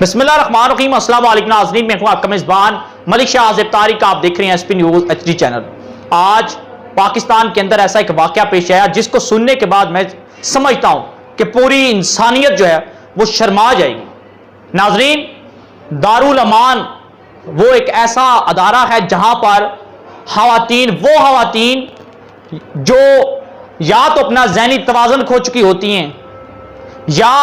बिस्मिल्लाहिर्रहमानिर्रहीम। अस्सलाम वालेकुम नाज़रीन, मैं हूं आपका मेज़बान मलिक शाह आज़िब तारिक। आप देख रहे हैं एसपी न्यूज़ HD चैनल। आज पाकिस्तान के अंदर ऐसा एक वाकया पेश आया जिसको सुनने के बाद मैं समझता हूं कि पूरी इंसानियत जो है वो शर्मा जाएगी। नाज़रीन, दारुल अमान वो एक ऐसा अदारा है जहां पर वो खवातीन जो या तो अपना ज़हनी तवाज़ुन खो चुकी होती हैं या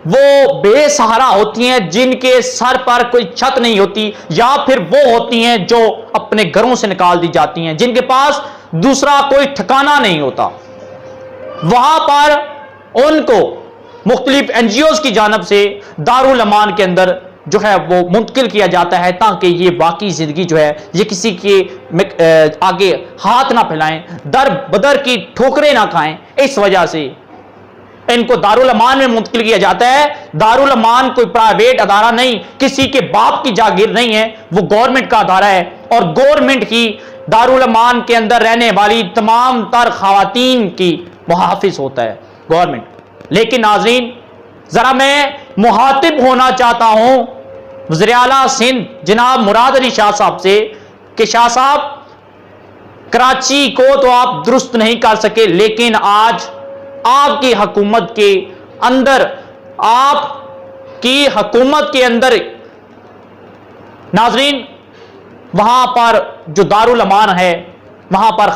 वो बेसहारा होती हैं, जिनके सर पर कोई छत नहीं होती, या फिर वो होती हैं जो अपने घरों से निकाल दी जाती हैं, जिनके पास दूसरा कोई ठिकाना नहीं होता। वहां पर उनको मुख्तलिफ NGOs की जानब से दारुल अमान के अंदर जो है वो मुंतकिल किया जाता है ताकि ये बाकी जिंदगी जो है ये किसी के आगे हाथ ना फैलाएं, दर बदर की ठोकरें ना खाएं। इस वजह से इनको दारुल अमान में मुंतकिल किया जाता है। दारुल अमान कोई प्राइवेट अदारा नहीं, किसी के बाप की जागीर नहीं है, वो गवर्नमेंट का अदारा है और गवर्नमेंट ही दारुल अमान के अंदर रहने वाली तमाम तर खवातीन की मुहाफिज होता है, गवर्नमेंट। लेकिन नाज़रीन, जरा मैं मुहातिब होना चाहता हूं वज़ीर आला सिंध जनाब मुराद अली शाह साहब से कि शाह साहब, कराची को तो आप दुरुस्त नहीं कर सके, लेकिन आज आपकी हुकूमत के अंदर नाजरीन वहां पर जो दारुल अमान है वहां पर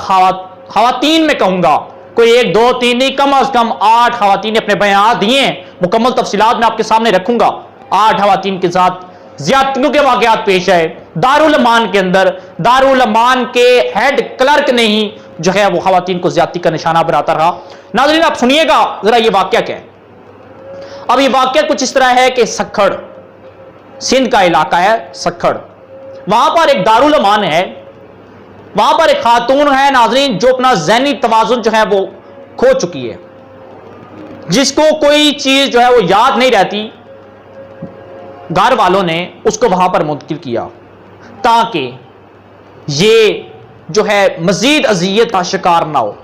खवातीन में कहूंगा कोई 1 2 3 नहीं, कम अज कम 8 खवातीन ने अपने बयान दिए हैं। मुकम्मल तफसीलात मैं आपके सामने रखूंगा। 8 खवातीन के साथ ज्यादतियों के वाकयात पेश आए दारुल अमान के अंदर। दारुल अमान के हेड क्लर्क ने ही जो है वो खवातीन को ज्यादती का निशाना बनाता रहा। नाज़रीन, आप सुनिएगा जरा ये वाकया क्या है। अब ये वाकया कुछ इस तरह है कि सखड़ सिंध का इलाका है, सखड़, वहां पर एक दारुल अमान है। वहां पर एक खातून है नाज़रीन जो अपना ज़हनी तवाज़ुन जो है वो खो चुकी है, जिसको कोई चीज जो है वो याद नहीं रहती। घर वालों ने उसको वहां पर मुंतकिल किया ताकि ये जो है मजीद अजियत का शिकार ना हो।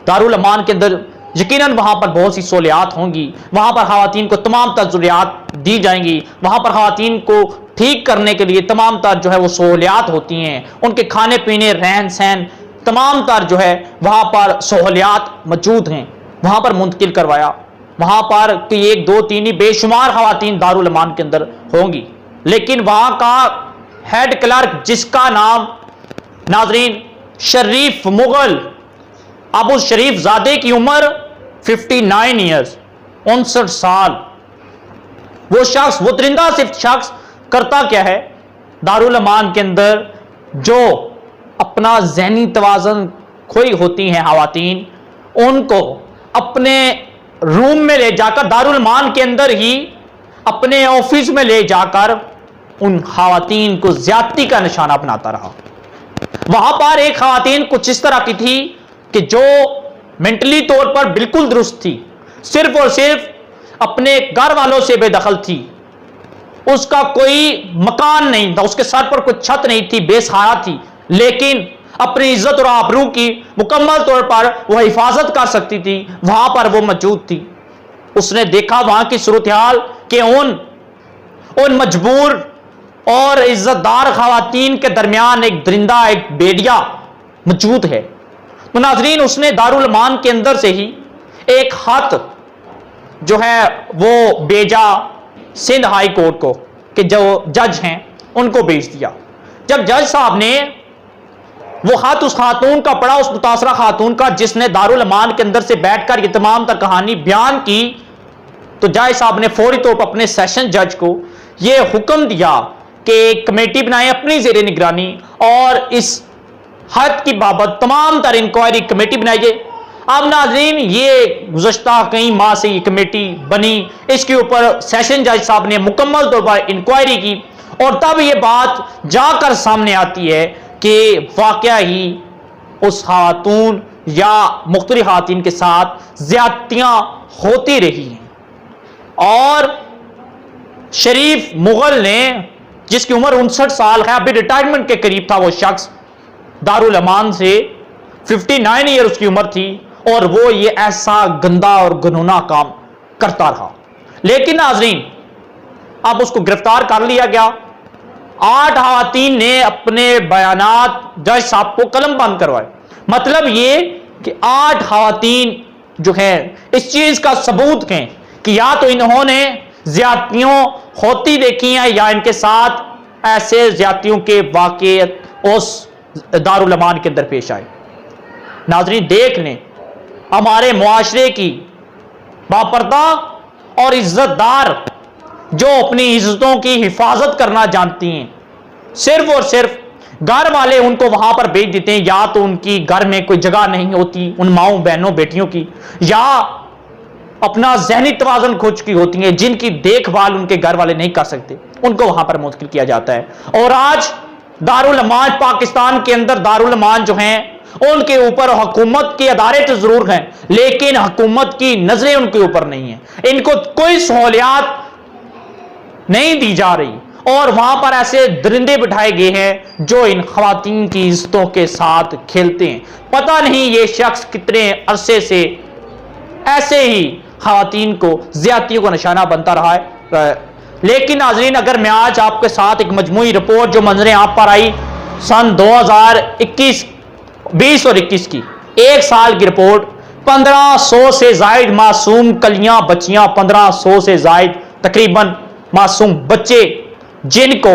दारुल अमान के अंदर यकीनन वहां पर बहुत सी सहूलियात होंगी, वहां पर खवातीन को तमाम तर ज़रूरियात दी जाएंगी, वहां पर खवातीन को ठीक करने के लिए तमाम तर जो है वो सहूलियात होती हैं, उनके खाने पीने रहन सहन तमाम तर जो है वहां पर सहूलियात मौजूद हैं। वहां पर मुंतकिल करवाया, वहां पर 1 2 3 नहीं बेशुमार खवातीन दारुल अमान के अंदर होंगी। लेकिन वहां का हेड क्लर्क जिसका नाम नाजरीन शरीफ मुगल अबू शरीफ ज़ादे की उम्र 59 ईयर्स 59 साल, वो शख्स, वो दरिंदा सिर्फ शख्स करता क्या है दारुल अमान के अंदर जो अपना ज़हनी तवाज़ुन खोई होती हैं खवातीन, उनको अपने रूम में ले जाकर दारुल अमान के अंदर ही अपने ऑफिस में ले जाकर उन खवातीन को ज्यादती का निशाना बनाता रहा। वहां पर एक खवातीन कुछ इस तरह की थी कि जो मेंटली तौर पर बिल्कुल दुरुस्त थी, सिर्फ और सिर्फ अपने घर वालों से बेदखल थी, उसका कोई मकान नहीं था, उसके सर पर कोई छत नहीं थी, बेसहारा थी, लेकिन अपनी इज्जत और आबरू की मुकम्मल तौर पर वह हिफाजत कर सकती थी, वहां पर वो मौजूद थी। उसने देखा वहां की सूरत हाल कि उन मजबूर और इज्जतदार खवातीन के दरमियान एक दरिंदा, एक बेडिया मौजूद है। तो नाजरीन, उसने दारुल अमान के अंदर से ही एक खत जो है वो भेजा सिंध हाई कोर्ट को कि जो जज हैं उनको भेज दिया। जब जज साहब ने वो खत उस खातून का पढ़ा, उस मुतासरा खातून का जिसने दारुल अमान के अंदर से बैठकर ये तमाम तर कहानी बयान की, तो जज साहब ने फौरी तौर पर अपने सेशन जज को ये हुक्म दिया कि एक कमेटी बनाए अपनी ज़ेरे निगरानी और इस हद की बाबत तमाम तर इंक्वायरी कमेटी बनाइए। अब नाज़रीन, ये गुज़श्ता कई माह से ये कमेटी बनी, इसके ऊपर सेशन जज साहब ने मुकम्मल तौर पर इंक्वायरी की और तब ये बात जाकर सामने आती है कि वाकया ही उस खातून या मुख्तलिफ खातून के साथ ज्यादतियां होती रही हैं। और शरीफ मुगल ने, जिसकी उम्र 59 साल है, अभी रिटायरमेंट के करीब था, वो शख्स दारुल अमान से 59 ईयर उसकी उम्र थी और वो ये ऐसा गंदा और घिनौना काम करता रहा। लेकिन नाजरीन, अब उसको गिरफ्तार कर लिया गया। 8 खवातीन ने अपने बयानात जज साहब को कलम बंद करवाए। मतलब ये कि 8 खवातीन जो है इस चीज का सबूत हैं कि या तो इन्होंने ज्यादतियों होती देखी हैं या इनके साथ ऐसे ज्यादतियों के वाक़े उस दारुल अमान के अंदर पेश आए। नाज़रीन देख लें, हमारे मुआशरे की बापर्दा और इज्जतदार जो अपनी इज्जतों की हिफाजत करना जानती हैं, सिर्फ और सिर्फ घर वाले उनको वहां पर भेज देते हैं, या तो उनकी घर में कोई जगह नहीं होती उन माओं बहनों बेटियों की, या अपना जहनी तवाज़ुन खो चुकी होती है, जिनकी देखभाल उनके घर वाले नहीं कर सकते, उनको वहां पर मुंतकिल किया जाता है। और आज दारुल अमान पाकिस्तान के अंदर दारुल अमान जो हैं उनके ऊपर हुकूमत के अदारे तो जरूर हैं, लेकिन हुकूमत की नजरें उनके ऊपर नहीं है, इनको कोई सहूलियात नहीं दी जा रही, और वहां पर ऐसे दरिंदे बिठाए गए हैं जो इन खवातीन की इज्जतों के साथ खेलते हैं। पता नहीं ये शख्स कितने अरसे से ऐसे ही खवातीन को ज्यादतियों का निशाना बनता रहा है। लेकिन नाज़रीन, अगर मैं आज आपके साथ एक मजमूई रिपोर्ट जो मंजरें आप पर आई सन 2021, 20 और 21 की, एक साल की रिपोर्ट, 1500 से जायद मासूम कलियां बच्चियां, 1500 से जायद तकरीबन मासूम बच्चे जिनको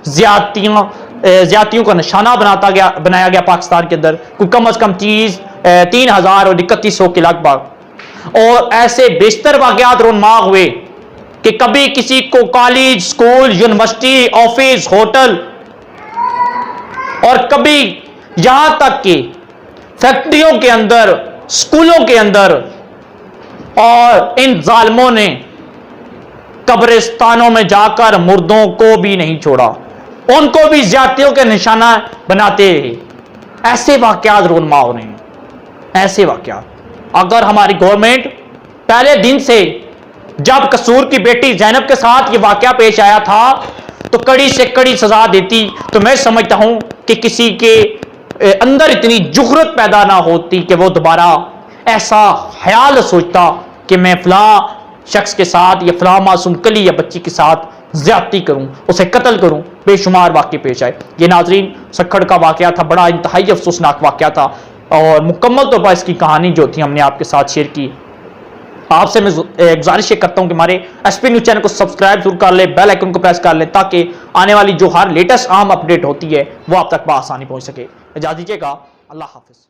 ज्यादतियों का निशाना बनाया गया पाकिस्तान के अंदर, कोई कम से कम 3000 और 3100 के लगभग। और ऐसे बेशतर वाक़यात रोनुमा हुए कि कभी किसी को college, school, university, office, hotel, और कभी यहां तक कि फैक्ट्रियों के अंदर, स्कूलों के अंदर, और इन जालिमों ने कब्रिस्तानों में जाकर मुर्दों को भी नहीं छोड़ा, उनको भी ज्यादतियों के निशाना बनाते रहे। ऐसे वाकयात रोनुमा हो रहे हैं, ऐसे वाकयात। अगर हमारी गवर्नमेंट पहले दिन से, जब कसूर की बेटी ज़ैनब के साथ ये वाकया पेश आया था, तो कड़ी से कड़ी सजा देती, तो मैं समझता हूं कि किसी के अंदर इतनी जुर्रत पैदा ना होती कि वो दोबारा ऐसा ख्याल सोचता कि मैं फलां शख्स के साथ या फलां मासूम कली या बच्ची के साथ ज्यादती करूं, उसे कत्ल करूं। बेशुमार वाक़े पेश आए। ये नाज़रीन सखड़ का वाकया था, बड़ा इंतहाई अफसोसनाक वाकया था, और मुकम्मल तौर पर इसकी कहानी जो थी हमने आपके साथ शेयर की। आपसे मैं गुजारिश करता हूं कि हमारे एसपी न्यूज़ चैनल को सब्सक्राइब जरूर कर ले, बेल आइकन को प्रेस कर ले, ताकि आने वाली जो हर लेटेस्ट अहम अपडेट होती है वो आप तक बआसानी पहुंच सके। इजाज़त दीजिएगा, अल्लाह हाफिज़।